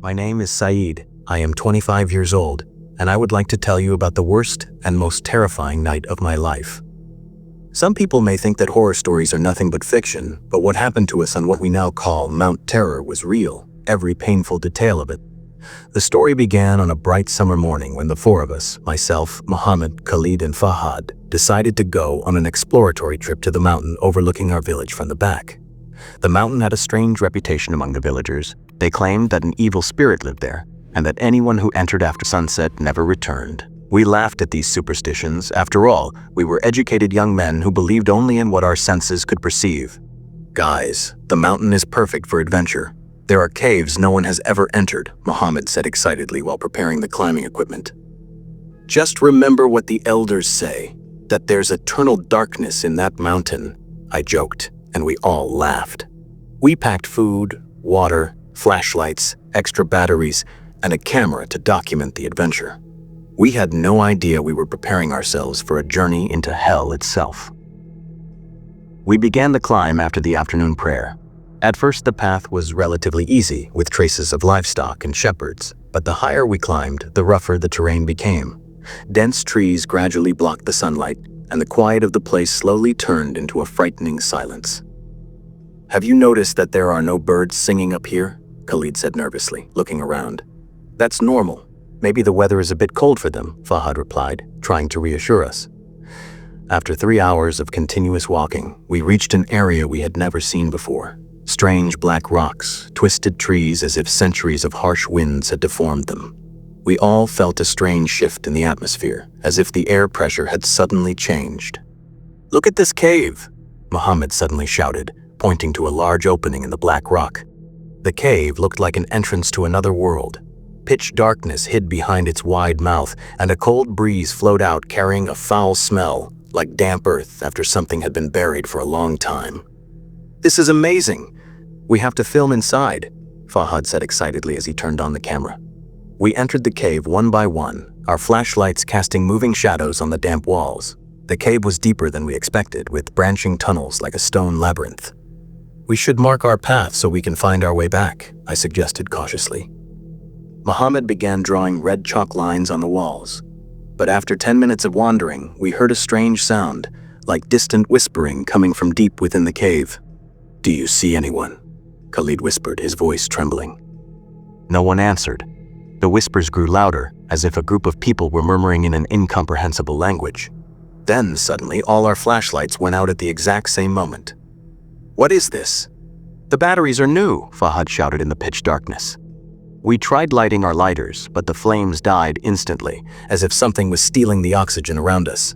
My name is Saeed. I am 25 years old, and I would like to tell you about the worst and most terrifying night of my life. Some people may think that horror stories are nothing but fiction, but what happened to us on what we now call Mount Terror was real, every painful detail of it. The story began on a bright summer morning when the four of us, myself, Mohammed, Khalid, and Fahad, decided to go on an exploratory trip to the mountain overlooking our village from the back. The mountain had a strange reputation among the villagers. They claimed that an evil spirit lived there, and that anyone who entered after sunset never returned. We laughed at these superstitions. After all, we were educated young men who believed only in what our senses could perceive. Guys, the mountain is perfect for adventure. There are caves no one has ever entered, Mohammed said excitedly while preparing the climbing equipment. Just remember what the elders say, that there's eternal darkness in that mountain, I joked, and we all laughed. We packed food, water, flashlights, extra batteries, and a camera to document the adventure. We had no idea we were preparing ourselves for a journey into hell itself. We began the climb after the afternoon prayer. At first, the path was relatively easy, with traces of livestock and shepherds, but the higher we climbed, the rougher the terrain became. Dense trees gradually blocked the sunlight, and the quiet of the place slowly turned into a frightening silence. Have you noticed that there are no birds singing up here? Khalid said nervously, looking around. That's normal. Maybe the weather is a bit cold for them, Fahad replied, trying to reassure us. After 3 hours of continuous walking, we reached an area we had never seen before. Strange black rocks, twisted trees as if centuries of harsh winds had deformed them. We all felt a strange shift in the atmosphere, as if the air pressure had suddenly changed. Look at this cave, Mohammed suddenly shouted, pointing to a large opening in the black rock. The cave looked like an entrance to another world. Pitch darkness hid behind its wide mouth, and a cold breeze flowed out carrying a foul smell, like damp earth after something had been buried for a long time. This is amazing. We have to film inside, Fahad said excitedly as he turned on the camera. We entered the cave one by one, our flashlights casting moving shadows on the damp walls. The cave was deeper than we expected, with branching tunnels like a stone labyrinth. We should mark our path so we can find our way back, I suggested cautiously. Mohammed began drawing red chalk lines on the walls. But after 10 minutes of wandering, we heard a strange sound, like distant whispering coming from deep within the cave. Do you see anyone? Khalid whispered, his voice trembling. No one answered. The whispers grew louder, as if a group of people were murmuring in an incomprehensible language. Then, suddenly, all our flashlights went out at the exact same moment. What is this? The batteries are new, Fahad shouted in the pitch darkness. We tried lighting our lighters, but the flames died instantly, as if something was stealing the oxygen around us.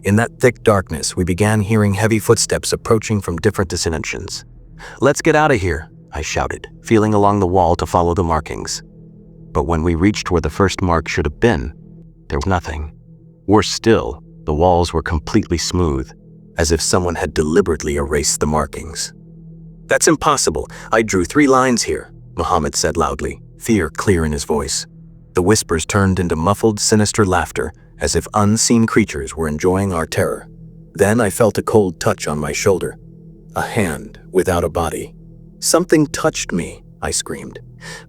In that thick darkness, we began hearing heavy footsteps approaching from different directions. Let's get out of here, I shouted, feeling along the wall to follow the markings. But when we reached where the first mark should have been, there was nothing. Worse still, the walls were completely smooth, as if someone had deliberately erased the markings. That's impossible. I drew 3 lines here, Mohammed said loudly, fear clear in his voice. The whispers turned into muffled, sinister laughter, as if unseen creatures were enjoying our terror. Then I felt a cold touch on my shoulder. A hand without a body. Something touched me, I screamed.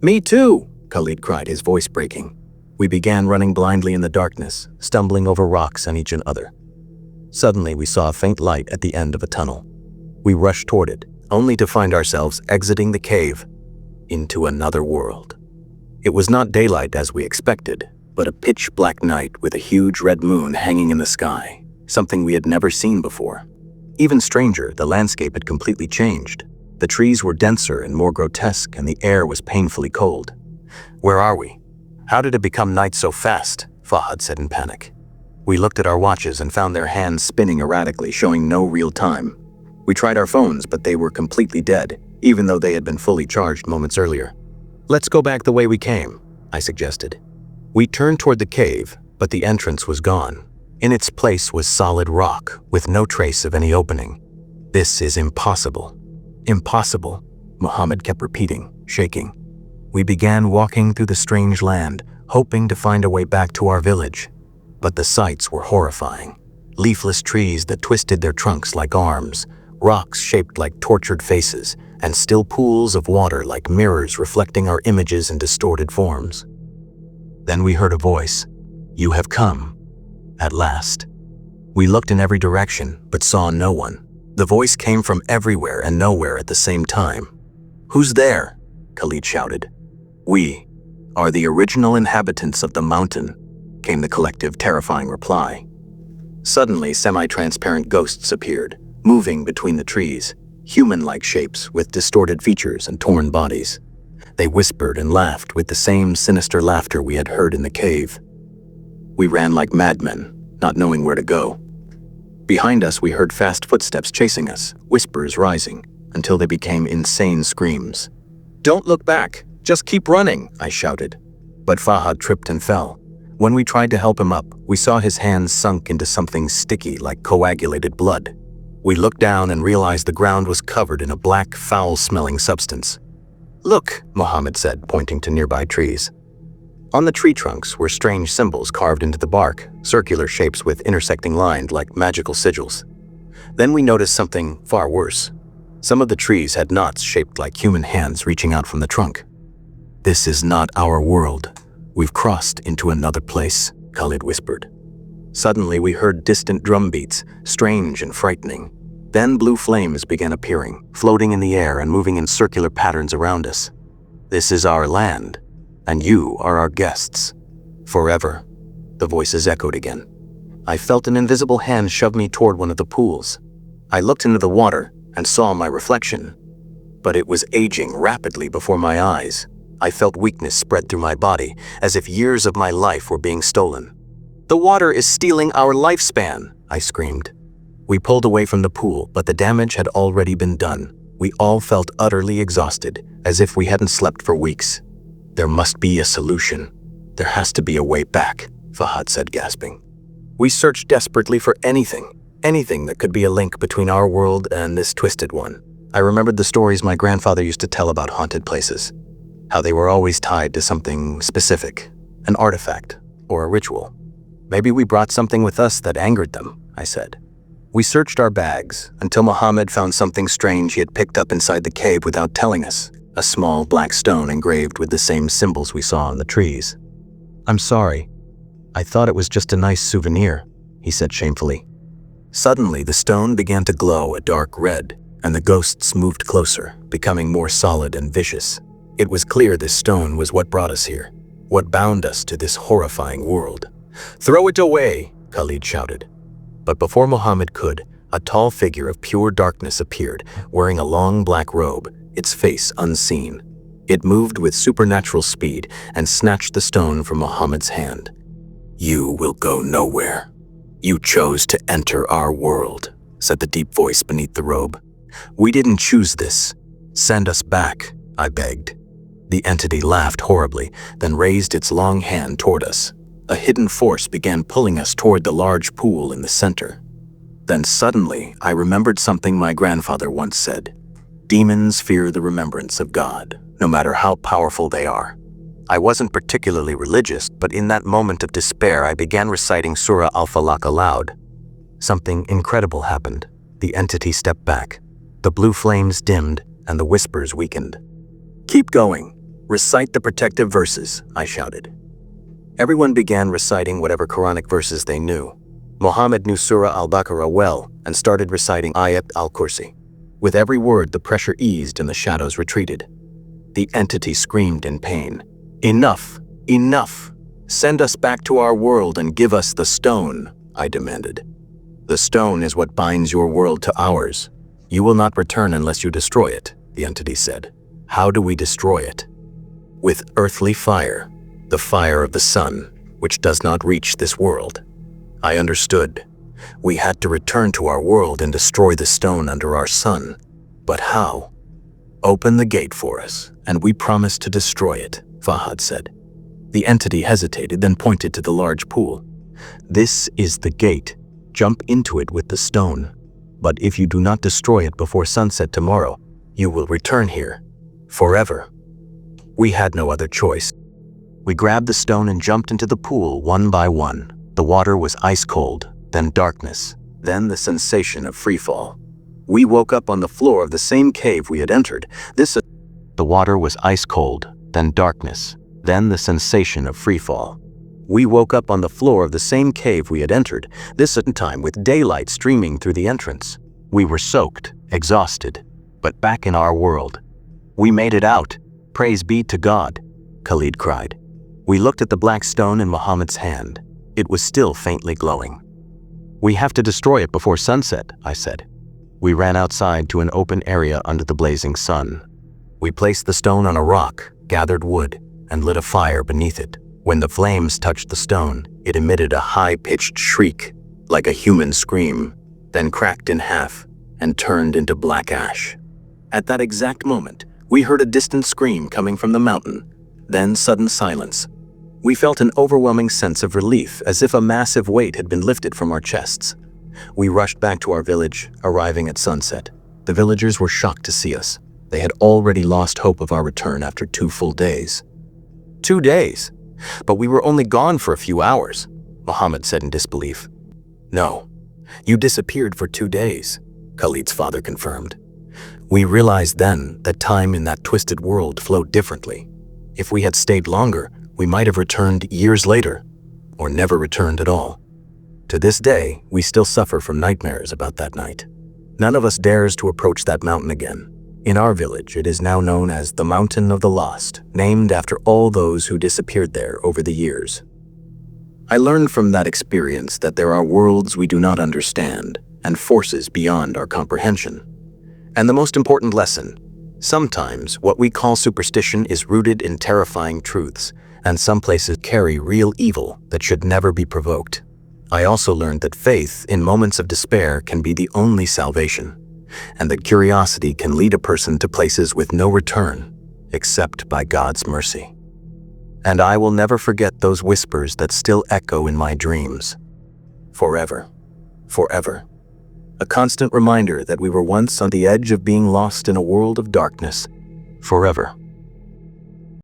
Me too, Khalid cried, his voice breaking. We began running blindly in the darkness, stumbling over rocks and each other. Suddenly, we saw a faint light at the end of a tunnel. We rushed toward it, only to find ourselves exiting the cave into another world. It was not daylight as we expected, but a pitch-black night with a huge red moon hanging in the sky, something we had never seen before. Even stranger, the landscape had completely changed. The trees were denser and more grotesque, and the air was painfully cold. Where are we? How did it become night so fast? Fahad said in panic. We looked at our watches and found their hands spinning erratically, showing no real time. We tried our phones, but they were completely dead, even though they had been fully charged moments earlier. Let's go back the way we came, I suggested. We turned toward the cave, but the entrance was gone. In its place was solid rock, with no trace of any opening. This is impossible. Impossible, Mohammed kept repeating, shaking. We began walking through the strange land, hoping to find a way back to our village. But the sights were horrifying. Leafless trees that twisted their trunks like arms, rocks shaped like tortured faces, and still pools of water like mirrors reflecting our images in distorted forms. Then we heard a voice. "You have come. At last." We looked in every direction, but saw no one. The voice came from everywhere and nowhere at the same time. "Who's there?" Khalid shouted. "We are the original inhabitants of the mountain," came the collective, terrifying reply. Suddenly, semi-transparent ghosts appeared, moving between the trees, human-like shapes with distorted features and torn bodies. They whispered and laughed with the same sinister laughter we had heard in the cave. We ran like madmen, not knowing where to go. Behind us, we heard fast footsteps chasing us, whispers rising, until they became insane screams. "Don't look back, just keep running," I shouted. But Fahad tripped and fell. When we tried to help him up, we saw his hands sunk into something sticky like coagulated blood. We looked down and realized the ground was covered in a black, foul-smelling substance. "Look," Mohammed said, pointing to nearby trees. On the tree trunks were strange symbols carved into the bark, circular shapes with intersecting lines like magical sigils. Then we noticed something far worse. Some of the trees had knots shaped like human hands reaching out from the trunk. "This is not our world. We've crossed into another place," Khalid whispered. Suddenly we heard distant drum beats, strange and frightening. Then blue flames began appearing, floating in the air and moving in circular patterns around us. "This is our land, and you are our guests. Forever." The voices echoed again. I felt an invisible hand shove me toward one of the pools. I looked into the water and saw my reflection, but it was aging rapidly before my eyes. I felt weakness spread through my body, as if years of my life were being stolen. "The water is stealing our lifespan," I screamed. We pulled away from the pool, but the damage had already been done. We all felt utterly exhausted, as if we hadn't slept for weeks. "There must be a solution. There has to be a way back," Fahad said, gasping. We searched desperately for anything that could be a link between our world and this twisted one. I remembered the stories my grandfather used to tell about haunted places, how they were always tied to something specific, an artifact or a ritual. "Maybe we brought something with us that angered them," I said. We searched our bags until Mohammed found something strange he had picked up inside the cave without telling us, a small black stone engraved with the same symbols we saw on the trees. "I'm sorry. I thought it was just a nice souvenir," he said shamefully. Suddenly, the stone began to glow a dark red, and the ghosts moved closer, becoming more solid and vicious. It was clear this stone was what brought us here, what bound us to this horrifying world. "Throw it away," Khalid shouted. But before Mohammed could, a tall figure of pure darkness appeared, wearing a long black robe, its face unseen. It moved with supernatural speed and snatched the stone from Mohammed's hand. "You will go nowhere. You chose to enter our world," said the deep voice beneath the robe. "We didn't choose this. Send us back," I begged. The entity laughed horribly, then raised its long hand toward us. A hidden force began pulling us toward the large pool in the center. Then suddenly, I remembered something my grandfather once said. "Demons fear the remembrance of God, no matter how powerful they are." I wasn't particularly religious, but in that moment of despair, I began reciting Surah Al-Falaq aloud. Something incredible happened. The entity stepped back. The blue flames dimmed, and the whispers weakened. "Keep going. Recite the protective verses," I shouted. Everyone began reciting whatever Quranic verses they knew. Mohammed knew Surah Al-Baqarah well and started reciting Ayat al-Kursi. With every word, the pressure eased and the shadows retreated. The entity screamed in pain. "Enough! Enough! Send us back to our world and give us the stone," I demanded. "The stone is what binds your world to ours. You will not return unless you destroy it," the entity said. "How do we destroy it?" "With earthly fire, the fire of the sun, which does not reach this world." I understood. We had to return to our world and destroy the stone under our sun. But how? "Open the gate for us, and we promise to destroy it," Fahad said. The entity hesitated, then pointed to the large pool. "This is the gate. Jump into it with the stone. But if you do not destroy it before sunset tomorrow, you will return here. Forever." We had no other choice. We grabbed the stone and jumped into the pool one by one. The water was ice cold, then darkness, then the sensation of freefall. We woke up on the floor of the same cave we had entered. The water was ice cold, then darkness, then the sensation of freefall. We woke up on the floor of the same cave we had entered, this time with daylight streaming through the entrance. We were soaked, exhausted, but back in our world. We made it out. Praise be to God, Khalid cried. We looked at the black stone in Muhammad's hand. It was still faintly glowing. We have to destroy it before sunset, I said. We ran outside to an open area under the blazing sun. We placed the stone on a rock, gathered wood, and lit a fire beneath it. When the flames touched the stone, it emitted a high-pitched shriek, like a human scream, then cracked in half and turned into black ash. At that exact moment, we heard a distant scream coming from the mountain, then sudden silence. We felt an overwhelming sense of relief, as if a massive weight had been lifted from our chests. We rushed back to our village, arriving at sunset. The villagers were shocked to see us. They had already lost hope of our return after 2 full days. 2 days? But we were only gone for a few hours, Muhammad said in disbelief. No, you disappeared for 2 days, Khalid's father confirmed. We realized then that time in that twisted world flowed differently. If we had stayed longer, we might have returned years later, or never returned at all. To this day, we still suffer from nightmares about that night. None of us dares to approach that mountain again. In our village, it is now known as the Mountain of the Lost, named after all those who disappeared there over the years. I learned from that experience that there are worlds we do not understand and forces beyond our comprehension. And the most important lesson, sometimes what we call superstition is rooted in terrifying truths, and some places carry real evil that should never be provoked. I also learned that faith in moments of despair can be the only salvation, and that curiosity can lead a person to places with no return, except by God's mercy. And I will never forget those whispers that still echo in my dreams. Forever, forever. A constant reminder that we were once on the edge of being lost in a world of darkness. Forever.